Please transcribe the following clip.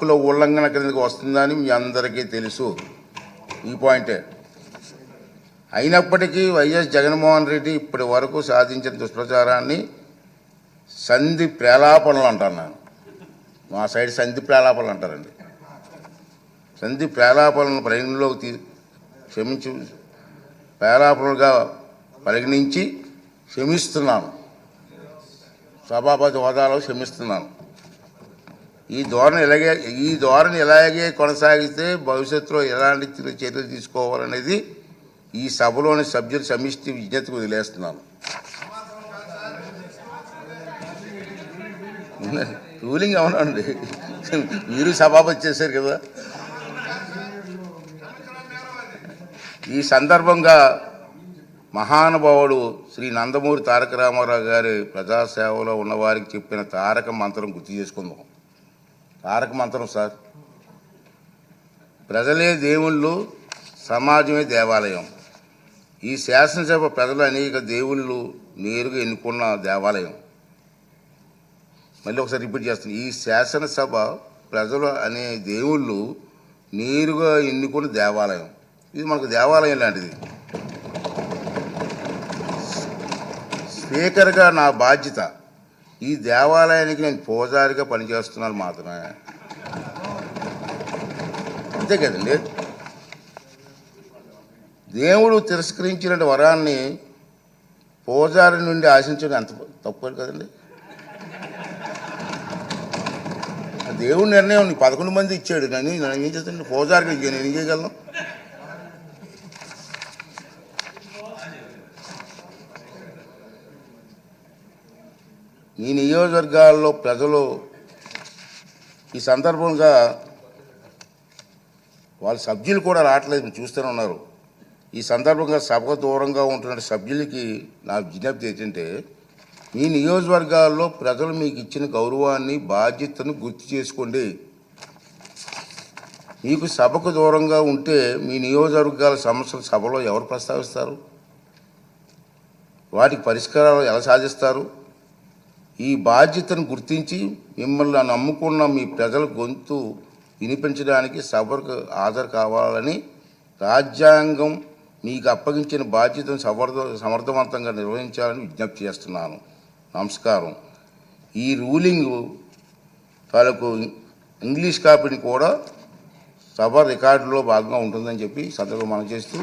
హక్కుల ఉల్లంఘన కిందకి వస్తుందని మీ అందరికీ తెలుసు. ఈ పాయింటే. అయినప్పటికీ వైఎస్ జగన్మోహన్ రెడ్డి ఇప్పటి వరకు సాధించిన దుష్ప్రచారాన్ని సంధి ప్రేలాపనలు అంటాను నేను. మా సైడ్ సంధి ప్రేలాపనలు అంటారండి. సంధి ప్రేలాపనలను పరిగణలోకి ప్రేలాపనలుగా పరిగణించి క్షమిస్తున్నాను. సభాపతి హోదాలో క్షమిస్తున్నాను. ఈ ధోరణి ఇలాగే కొనసాగిస్తే భవిష్యత్తులో ఎలాంటి చర్యలు తీసుకోవాలనేది ఈ సభలోని సభ్యుల సమిష్టి విజ్ఞతకు వదిలేస్తున్నాను. రూలింగ్ అవునండి, మీరు సభాపతి చేశారు కదా. ఈ సందర్భంగా మహానుభావుడు శ్రీ నందమూరి తారక రామారావు గారి ప్రజాసేవలో ఉన్నవారికి చెప్పిన తారక మంత్రం గుర్తు చేసుకుందాం. తారక మంత్రం సార్, ప్రజలే దేవుళ్ళు, సమాజమే దేవాలయం. ఈ శాసనసభ ప్రజలు అనేక దేవుళ్ళు నేరుగా ఎన్నుకున్న దేవాలయం. మళ్ళీ ఒకసారి రిపీట్ చేస్తాను, ఈ శాసనసభ ప్రజలు అనే దేవుళ్ళు నేరుగా ఎన్నుకున్న దేవాలయం. ఇది మనకు దేవాలయం లాంటిది. స్పీకర్గా నా బాధ్యత ఈ దేవాలయానికి నేను పూజారిగా పనిచేస్తున్నాను మాత్రమే, అంతే కదండి. దేవుడు తిరస్కరించిన వరాన్ని పూజారి నుండి ఆశించడం ఎంత తప్పు కదండి. దేవుడి నిర్ణయం 11 మంది ఇచ్చాడు, నన్ను ఏం చేస్తాను, పూజారికి నేను ఏం చేయగలను. ఈ నియోజకవర్గాల్లో ప్రజలు ఈ సందర్భంగా వాళ్ళ సభ్యులు కూడా రావట్లేదు, మీరు చూస్తూనే ఉన్నారు. ఈ సందర్భంగా సభకు దూరంగా ఉంటున్న సభ్యులకి నా విజ్ఞప్తి ఏంటంటే, మీ నియోజకవర్గాల్లో ప్రజలు మీకు ఇచ్చిన గౌరవాన్ని, బాధ్యతను గుర్తు చేసుకోండి. మీకు సభకు దూరంగా ఉంటే మీ నియోజకవర్గాల సమస్యలు సభలో ఎవరు ప్రస్తావిస్తారు? వాటికి పరిష్కారాలు ఎలా సాధిస్తారు? ఈ బాధ్యతను గుర్తించి మిమ్మల్ని నమ్ముకున్న మీ ప్రజల గొంతు వినిపించడానికి సభకు హాజరు కావాలని, రాజ్యాంగం మీకు అప్పగించిన బాధ్యతను సమర్థవంతంగా నిర్వహించాలని విజ్ఞప్తి చేస్తున్నాను. నమస్కారం. ఈ రూలింగ్ తాలూకు ఇంగ్లీష్ కాపీని కూడా సభ రికార్డులో భాగంగా ఉంటుందని చెప్పి సందర్భంగా మనం చేస్తూ